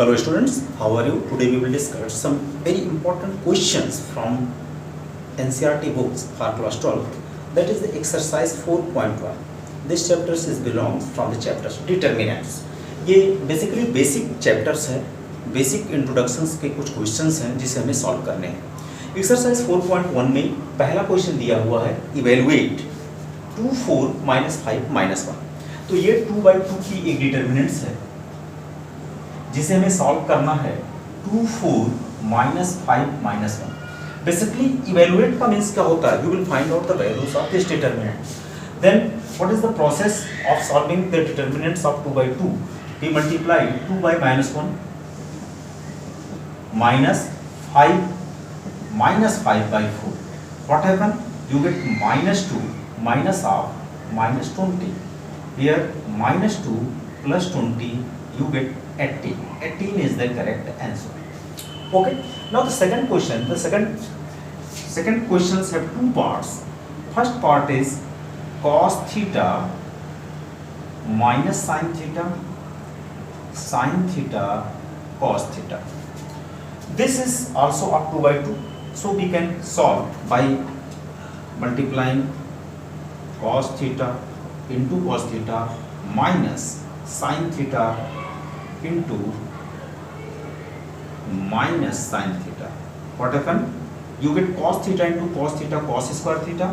Hello students, how are you? Today we will discuss some very important questions from NCERT books for class 12. That is the exercise 4.1. This chapter is belongs from the chapters determinants. ये basically basic chapters है, basic introductions के कुछ questions हैं जिसे हमें solve करने हैं. Exercise 4.1 में पहला question दिया हुआ है evaluate 2 4 minus 5 minus 1. तो ये 2/2 की एक determinants है जिसे हमें सॉल्व करना है 2 4 minus 5 minus 1. बेसिकली इवेलुएट का मीन्स क्या होता है? You will find out the values of this determinants. Then what is the process of solving the determinants of 2/2? We multiply 2 by -1 minus 5 minus 5 by 4. What happen? You get -2 minus of -20. Here -2 plus 20 you get 18. 18 is the correct answer. Okay. Now the second question. The second questions have two parts. First part is cos theta minus sin theta, sin theta cos theta. This is also up 2/2. So we can solve by multiplying cos theta into cos theta minus sin theta into minus sin theta. What happened? You get cos theta into cos theta cos square theta,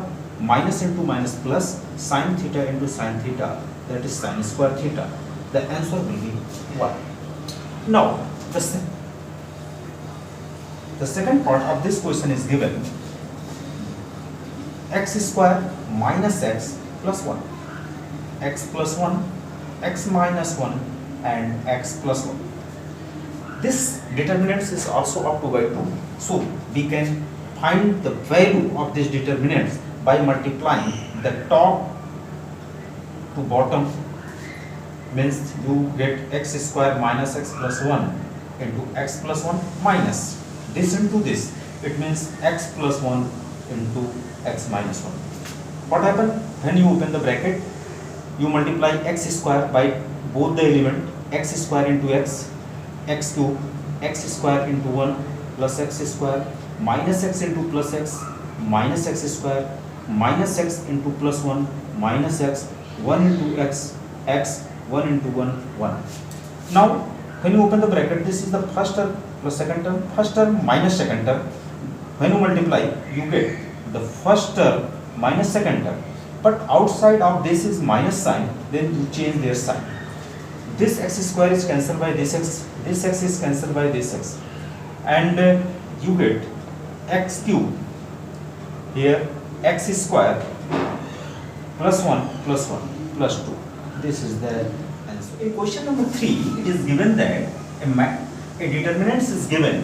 minus into minus plus sin theta into sin theta, that is sin square theta. The answer will be 1. Now the second part of this question is given x square minus x plus 1, x plus 1, x minus 1 and x plus 1. This determinants is also up 2/2. So we can find the value of this determinants by multiplying the top to bottom. Means you get x square minus x plus 1 into x plus 1 minus this into this. It means x plus 1 into x minus 1. What happen when you open the bracket? You multiply x square by both the element, x square into x, x cube, x square into 1 plus x square minus x into plus x minus x square minus x into plus 1 minus x 1 into x, x 1 into 1 1. Now when you open the bracket, this is the first term plus second term, first term minus second term. When you multiply, you get the first term minus second term, but outside of this is minus sign, then you change their sign. This x square is cancelled by this x is cancelled by this x, and you get x cube. Here x square plus 1 plus 1 plus 2. This is the answer. In question number 3, it is given that a determinant is given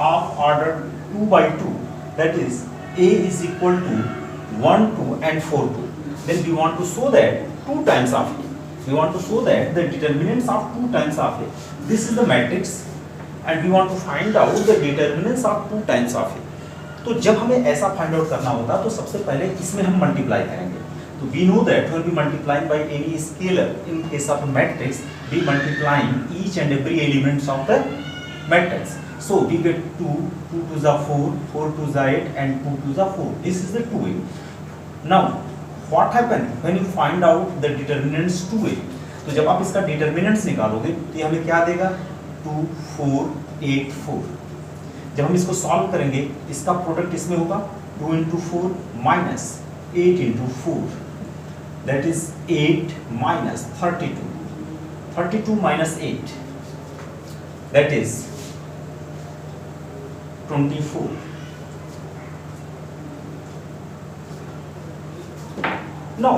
of order 2/2. That is a is equal to 1 2 and 4 2. Then we want to show that 2 times of a. We want to show that the determinants of 2 times of a. This is the matrix and we want to find out the determinants of 2 times of a. तो जब हमें ऐसा find out करना होता तो सबसे पहले इसमें हम मल्टीप्लाई करेंगे. तो we know that when we multiplying by any scalar in case of a matrix, we multiplying each and every elements of the matrix. So we get 2 2 to the 4 4 to the 8 and 2 to the 4. This is the 2a. Now what happen when you find out the determinants 2a? तो जब आप इसका determinants निकालोगे तो ये हमें क्या देगा? 2 4 8 4. जब हम इसको सॉल्व करेंगे इसका प्रोडक्ट इसमें होगा 2 into 4 minus 8 into 4. That is 8 minus 32. 32 minus 8. That is 24. Now,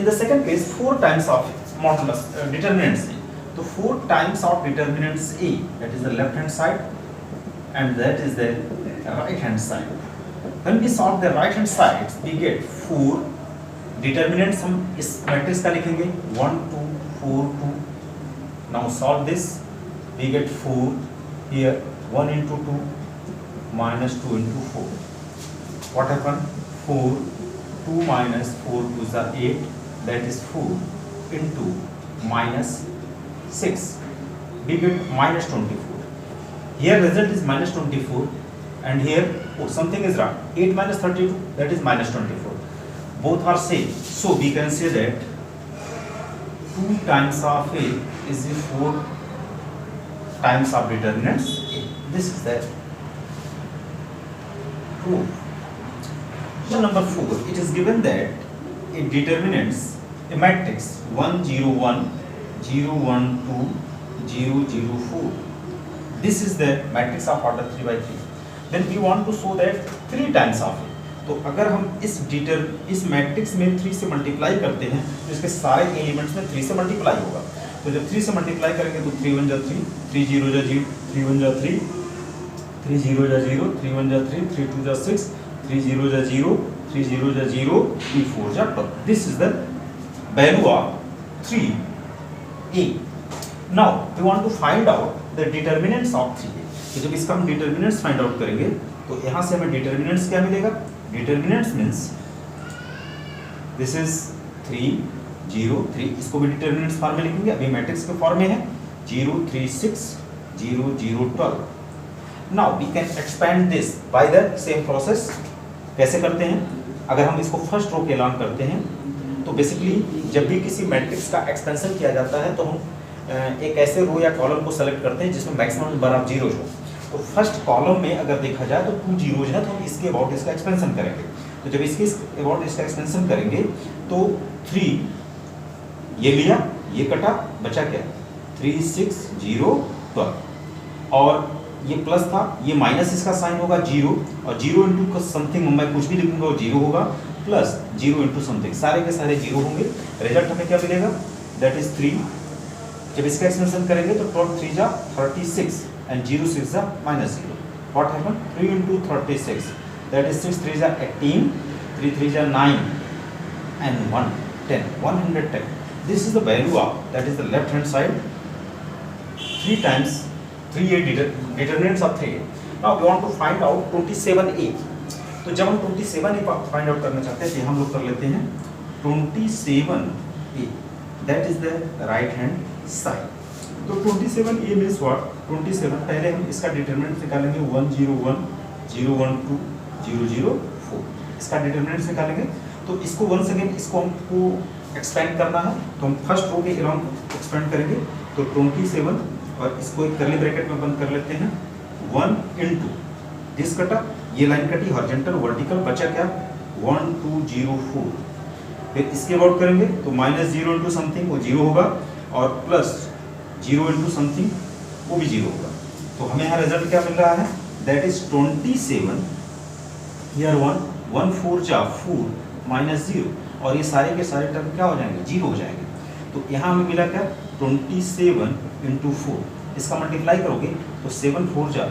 in the second case, 4 times of modulus determinants a. So 4 times of determinants a, that is the left hand side, and that is the right hand side. When we solve the right hand side, we get 4 determinants. हम इस matrix का लिखेंगे 1 2 4 2. Now solve this. We get 4 here 1 into 2 minus 2 into 4. What happened? 4 2 minus 4 to the 8, that is 4 into minus 6. we get -24. Here result is -24 and here something is wrong. 8 minus 32, that is -24. Both are same. So we can say that 2 times of A is 4 times of determinants A. This is the proof. Question number 4. It is given that it determines a matrix 1 0 1 0 1 2 0 0 4. This is the matrix of order 3 by 3. Then we want to show that 3 times of it. तो अगर हम इस matrix में 3 से multiply करते हैं तो इसके सारे एलिमेंट्स में 3 से मल्टीप्लाई होगा। तो जब 3 से मल्टीप्लाई करेंगे तो 3 1 जा 3, 3 0 जा 0, 3 1 जा 3, 3 0 जा 0, 3 1 जा 3, 3 2 जा 6, 3 0 जा 0, 3 0 जा 0, 3 4 जा 12. This is the value of 3a. Now we want to find out the determinants of 3a. तो जब इसका हम determinants find out करेंगे तो यहाँ से हमें determinants क्या मिलेगा? Determinants means this is 3 0 3. इसको भी determinants फॉर्म में लिखेंगे, अभी मैट्रिक्स के फॉर्म में है 0 3 6 0 0 12. Now we can expand this by the same process. कैसे करते हैं? अगर हम इसको फर्स्ट रो के एलान करते हैं तो बेसिकली जब भी किसी मैट्रिक्स का एक्सपेंशन किया जाता है तो हम एक ऐसे रो या कॉलम को सेलेक्ट करते हैं जिसमें मैक्सिमम नंबर ऑफ जीरोज हो। तो फर्स्ट कॉलम में अगर देखा जाए तो 2 जीरोज है तो हम इसके अबाउट इसका एक्सपेंशन करेंगे। तो जब इसके अबाउट इसका एक्सपेंशन करेंगे तो 3 ये लिया, ये कटा, बचा क्या? 3 6 0 12 और ये प्लस था, ये माइनस इसका साइन होगा 0 और 0 इंटू समथिंग मैं कुछ भी लिखूंगा वो 0 होगा प्लस 0 इंटू समथिंग, सारे के सारे 0 होंगे। रिजल्ट हमें क्या मिलेगा? That is 3। जब इसका एक्सपेंशन करेंगे तो 12 3 जा 36 and 0 6 जा -0. What happened? 3 into 36, that is 6 3 जा 18, 3 3 जा 9 and 1 10, 110. This is the value of, that is the left hand side, 3 times 3a determinants of 3a. Now we want to find out 27a. तो जब हम 27a find out करना चाहते हैं तो हम लोग कर लेते हैं 27a, that is the right hand side. तो 27a means what? 27 पहले हम इसका डिटरमिनेंट निकालेंगे 1 0 1 0 1 2 0 0 4, इसका डिटरमिनेंट निकालेंगे। तो इसको वंस अगेन इसको हमको एक्सपेंड करना है तो हम फर्स्ट रो के अराउंड एक्सपेंड करेंगे। तो 27 और इसको एक करली ब्रैकेट में बंद कर लेते हैं 1 इंटू दिस कटा, ये लाइन कटी हॉरिजॉन्टल वर्टिकल, बचा क्या? 1 2 0 4। फिर इसके अबाउट करेंगे तो -0 इंटू समथिंग वो 0 होगा और प्लस 0 इंटू समथिंग वो भी 0 होगा। तो हमें यहाँ रिजल्ट क्या मिल रहा है? दैट इज 27 हियर 1 1 4 जा 4 -0 और ये सारे के सारे टर्म क्या हो जाएंगे? 0 हो जाएंगे। तो यहाँ हमें मिला क्या? 27 इंटू 4, इसका मल्टीप्लाई करोगे तो 7 4 जा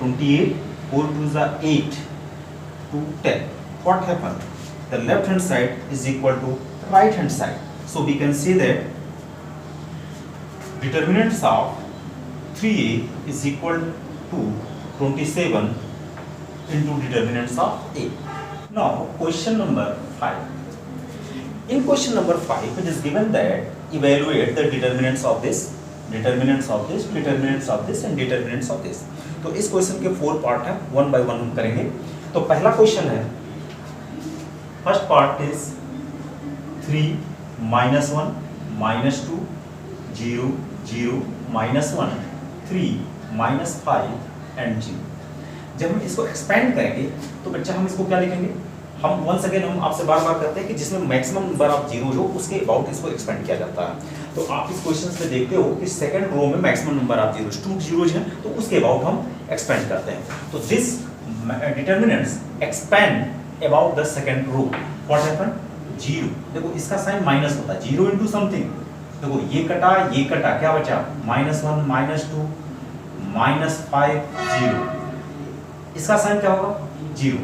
28, 4 2 जा 8 to 10. What happened? The left hand side is equal to right hand side. So we can say that determinants of 3a is equal to 27 into determinants of a. Now question number 5. In question number 5 it is given that evaluate the determinants of this, determinants of this, determinants of this and determinants of this. तो इस question के 4 part हैं, 1 by 1 हम करेंगे। तो पहला question है, first part is 3 -1 -2 0 0 -1 3 -5 and 0। जब हम इसको एक्सपेंड करेंगे तो बच्चा हम इसको क्या लिखेंगे? हम वंस अगेन हम आपसे बार बार कहते हैं कि जिसमें मैक्सिमम नंबर ऑफ जीरो हो उसके अबाउट इसको एक्सपेंड किया जाता है। तो आप इस क्वेश्चन में देखते हो कि सेकंड रो में maximum number of zeros 2 zeros हैं तो उसके अबाउट हम एक्सपेंड करते हैं। तो this determinants expand about the second row. What happened? 0। देखो इसका साइन माइनस होता है, 0 इंटू समथिंग, देखो ये कटा ये कटा, क्या बचा? -1 -2 -5 0। इसका साइन क्या होगा? 0।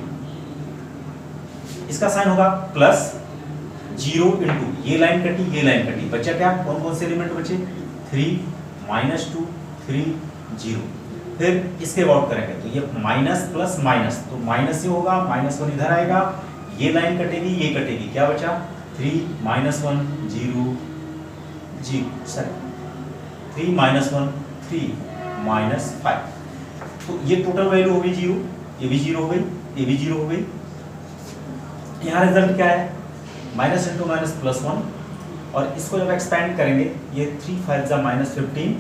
इसका साइन होगा प्लस 0 इंटू ये लाइन कटी ये लाइन कटी, बचा क्या? कौन कौन से एलिमेंट बचे? 3 -2 3 0। फिर इसके अबाउट करेंगे तो ये माइनस प्लस माइनस, तो माइनस से होगा, -1 इधर आएगा, ये लाइन कटेगी ये कटेगी, क्या बचा? 3 -1 0 0 सॉरी 3 -1 3 माइनस 5। तो ये टोटल वैल्यू हो गई 0, ये भी 0 हो गई, ये भी 0 हो गई। यहाँ रिजल्ट क्या है, माइनस इंटू माइनस प्लस 1, और इसको जब एक्सपेंड करेंगे ये 3 5 जा माइनस 15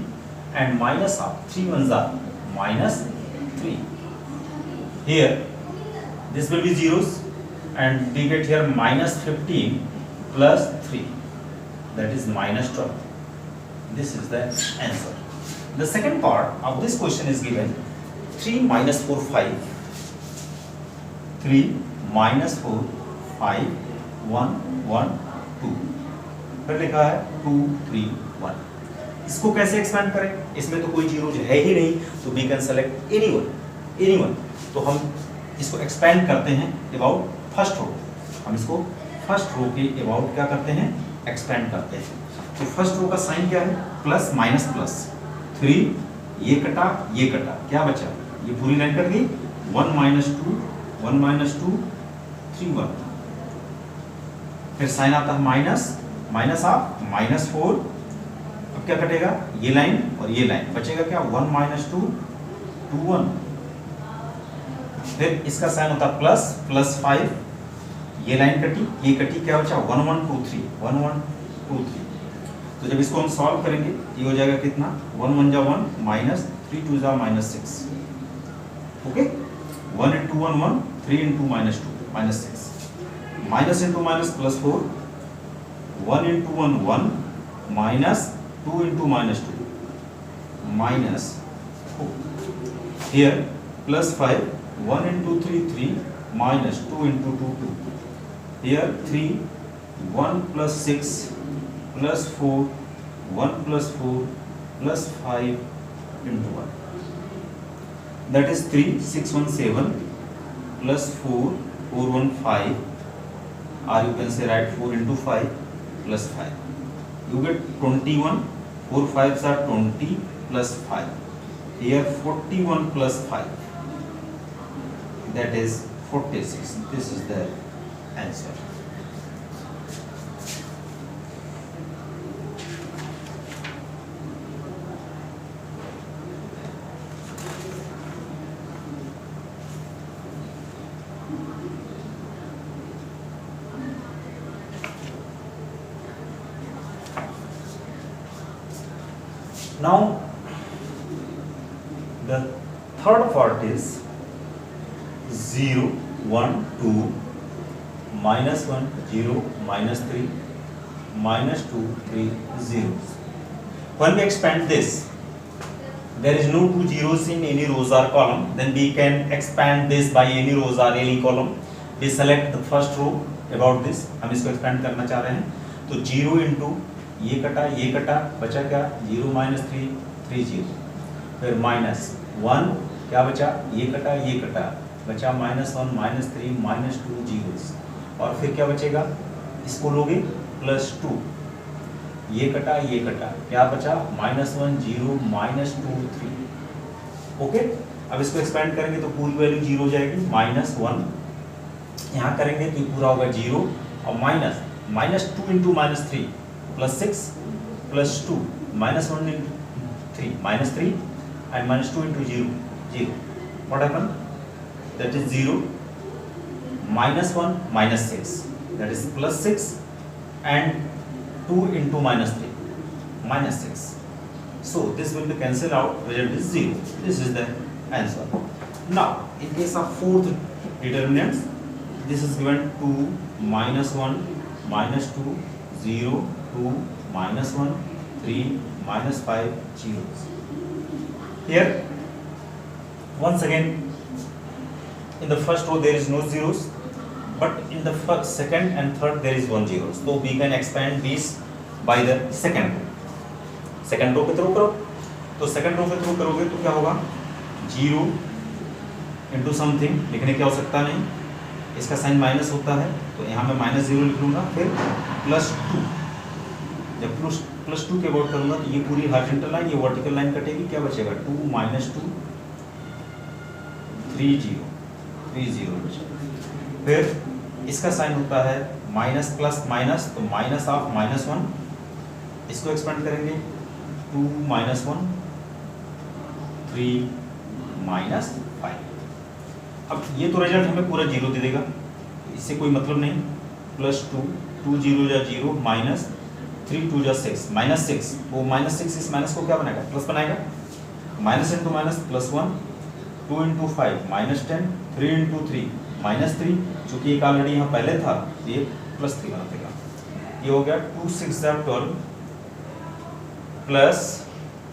एंड माइनस ऑफ 3 1 जा minus 3। Here this will be zeros and we get here minus 15 plus 3, that is minus 12. This is the answer. The second part of this question is given 3 minus 4 5, 3 minus 4 5 1 1 2, फिर लिखा है 2 3 1। इसको कैसे expand करें, इसमें तो कोई जीरो है ही नहीं, तो वी कैन सेलेक्ट एनीवन। तो हम इसको एक्सपेंड करते हैं अबाउट फर्स्ट रो, हम इसको फर्स्ट रो के अबाउट क्या करते हैं, एक्सपेंड करते हैं। तो फर्स्ट रो का साइन क्या है, प्लस माइनस प्लस, 3 ये कटा क्या बचा, ये पूरी लाइन कट गई, 1 माइनस 2 1 माइनस 2 3 1, फिर साइन आता है माइनस ऑफ माइनस 4। अब क्या कटेगा, ये लाइन और ये लाइन, बचेगा क्या, 1 माइनस 2 2 1, फिर इसका साइन होता प्लस 5, ये लाइन कटी, ये कटी, क्या बचा 1 1 2 3 1 1 2 3। तो जब इसको हम सॉल्व करेंगे ये हो जाएगा कितना, 1 1 जा 1 माइनस 3 2 जा minus 6, okay, 1 into 1 1, 3 into minus 2 minus 6, minus into minus plus 4, 1 into 1 1 minus 2 into minus 2 minus 4, here plus 5, 1 into 3 3 minus 2 into 2 2, here 3 1 plus 6 plus 4 1 plus 4 plus 5 into 1, that is 3 6 1 7 plus 4 4 1 5, or you can say write 4 into 5 plus 5, you get 21, 4 5s are 20 plus 5, here 41 plus 5, that is 46. This is the answer. Now the third part is 0 1 2 minus 1 0 minus 3 minus 2 3 zeros. When we expand this, there is no two zeros in any rows or column, then we can expand this by any rows or any column. We select the first row about this, हम इसको expand करना चाह रहे हैं, तो 0 into ये कटा बचा क्या, 0 minus 3 3 0, फिर माइनस 1 क्या बचा, ये कटा बचा माइनस 1 माइनस 3 माइनस 2 जीरोस, और फिर क्या बचेगा, इसको लोगे प्लस 2, ये कटा क्या बचा, माइनस 1 0 माइनस 2 3, ओके। अब इसको एक्सपेंड करेंगे तो पूरी वैल्यू 0 हो जाएगी, माइनस 1 यहाँ करेंगे तो पूरा होगा 0, और minus 2 into minus 3 plus 6 plus 2 minus 1 into 3 minus 3 and minus 2 into 0 what happen, that is 0 minus 1 minus 6, that is plus 6 and 2 into minus 3 minus 6, so this will be cancelled out, result is 0. This is the answer. Now in case of fourth determinants, this is given 2 minus 1 minus 2 0 2 minus 1 3 minus 5 zeros. Here once again in the first row there is no zeros, but in the first, second and third there is 1 zeros, so we can expand these by the second row. second row के through करो, तो second row के through करोगे तो क्या होगा, 0 into something लिखने की आवश्यकता नहीं, इसका साइन माइनस होता है तो यहाँ मैं माइनस 0 लिख लूँगा, फिर प्लस 2, जब प्लस 2 के अबाउट करूँगा तो ये पूरी हॉरिजॉन्टल लाइन, ये वर्टिकल लाइन कटेगी, क्या बचेगा 2 माइनस 2 3 0 3 0 बचेगा, फिर इसका साइन होता है माइनस प्लस माइनस, तो माइनस ऑफ माइनस 1, इसको एक्सपेंड करेंगे 2 माइनस 1 3 माइनस 5। अब ये तो रिजल्ट हमें पूरा 0 दे देगा, इससे कोई मतलब नहीं। +2, 2 0 जा 0, माइनस 3 2 जा 6, -6, वो -6 इस माइनस को क्या बनाएगा, प्लस बनाएगा। Minus into minus +1, 2 into 5 -10, 3 into 3 -3, चूंकि एक ऑलरेडी यहाँ पहले था ये +3 बना देगा। ये हो गया 2 6 जा 12, प्लस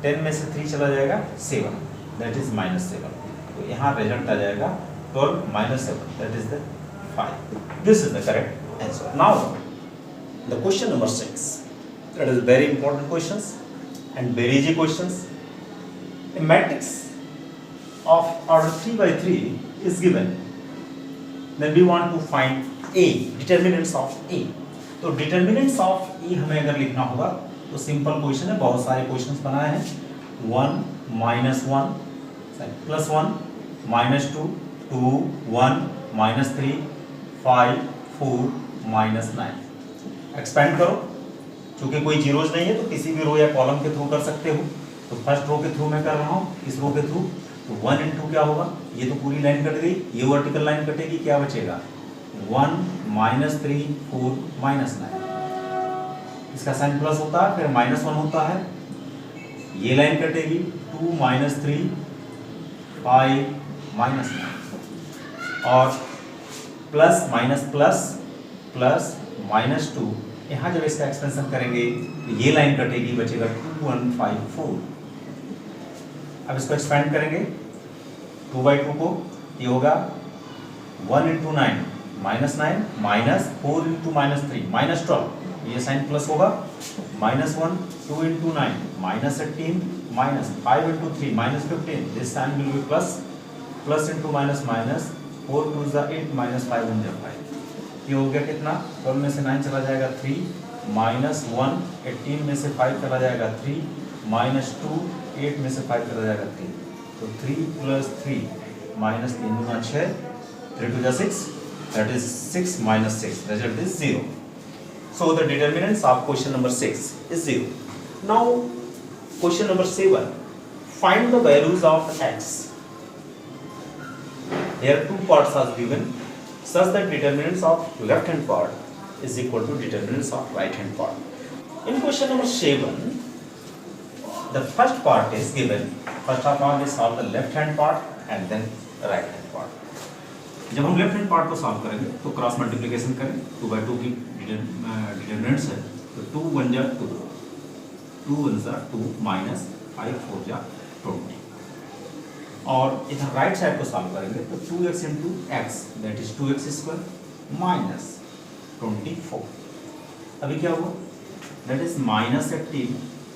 10 में से 3 चला जाएगा 7, दैट इज -7। तो यहाँ रिजल्ट आ जाएगा 12 - 7, that is the 5। This is the correct answer. Now the question number 6, that is very important questions and very easy questions. A matrix of order 3 by 3 is given, then we want to find A, determinants of A. तो determinants of A हमें अगर लिखना होगा तो simple question है, बहुत सारे questions बनाए हैं। 1 -1 +1 -2 2 1 -3 5 4 -9। एक्सपेंड करो, चूंकि कोई जीरोज नहीं है तो किसी भी रो या कॉलम के थ्रू कर सकते हो। तो फर्स्ट रो के थ्रू मैं कर रहा हूँ, इस रो के थ्रू। तो 1 इंटू क्या होगा, ये तो पूरी लाइन कट गई, ये वर्टिकल लाइन कटेगी, क्या बचेगा 1 -3 4 -9। इसका साइन प्लस होता है, फिर -1 होता है, ये लाइन कटेगी 2 -3 5 -9, और प्लस माइनस प्लस प्लस -2, यहाँ जब इसका एक्सपेंशन करेंगे तो ये लाइन कटेगी, बचेगा 2 1 5 4। अब इसको एक्सपेंड करेंगे 2 by 2 को, ये होगा 1 इंटू 9 -9 माइनस 4 इंटू -3 -12, ये साइन प्लस होगा, -1 2 into 9 -18 minus 5 into 3 -15, this sign will be plus, plus into minus minus 4 2 जा 8 -5 1 जा 5। ये हो गया कितना, 12 में से 9 चला जाएगा 3, -1 18 में से 5 चला जाएगा 3, -2 8 में से 5 चला जाएगा 3, तो 3 + 3 -3 × 6, 3 2 जा 6, that is 6 - 6, result is 0. So the determinants of question number 6 is 0. Now question number 7, find the values of x. Here two parts are given, such that determinants of left hand part is equal to determinants of right hand part. In question number 7, the first part is given. First of all, we solve the left hand part and then right hand part. जब हम left hand part को solve करेंगे तो cross multiplication करें, 2 by 2 की determinants है, तो 2 1 जा 2, 2 1 जा 2 माइनस 5 4 जा 20, और इधर राइट साइड को सॉल्व करेंगे तो 2x into x, that is 2x² minus 24। अभी क्या हुआ, that is -18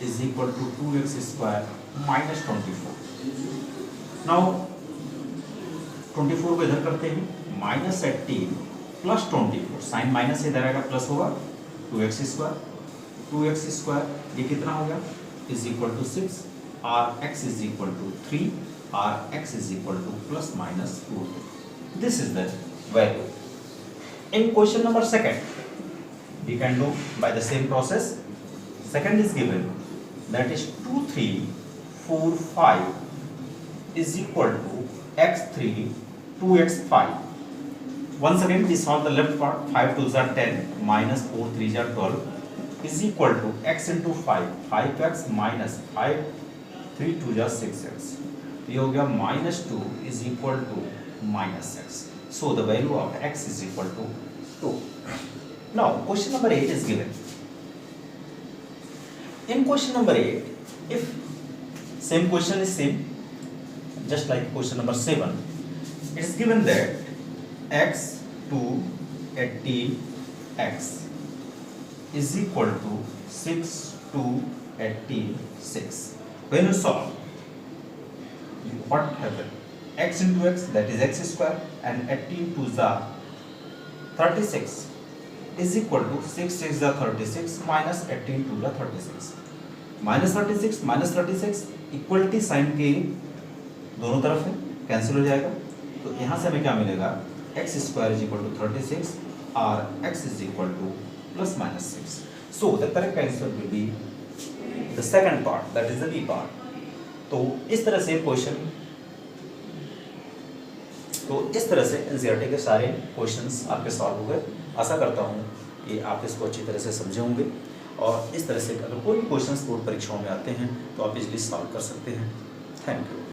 is equal to 2x² minus 24। Now 24 को इधर करते हैं, -18 प्लस 24, साइन माइनस इधर आएगा, प्लस होगा 2x², 2x² ये कितना हो गया, इज इक्वल टू 6, और x इज इक्वल टू 3, और x is equal to ±2. This is the value. In question number 2, we can do by the same process. Second is given, that is 2 3 4 5 is equal to x3 2x5. Once again we solve the left part, 5 2 are 10 minus 4 3 are 12 is equal to x into 5, 5x minus 5 3 2 are 6x. ये हो गया -2 is equal to -x. So the value of x is equal to 2. Now question number 8 is given. In question number 8, if same question is same, just like question number 7, it is given that x to 18x is equal to 6 to 18 6. When you solve, what happened, x into x, that is x², and 18 to the 36 is equal to 6 6 the 36 minus 18 to the 36, minus 36 minus 36 equality sign के दोनों तरफ है, cancel हो जाएगा, तो यहाँ से हमें क्या मिलेगा, x² is equal to 36 और x is equal to ±6. So the correct answer will be the second part, that is the B part. तो इस तरह से एनसीईआरटी के सारे क्वेश्चंस आपके सॉल्व हो गए। आशा करता हूँ कि आप इसको अच्छी तरह से समझे होंगे और इस तरह से अगर कोई क्वेश्चंस बोर्ड परीक्षाओं में आते हैं तो आप इजली सॉल्व कर सकते हैं। Thank you.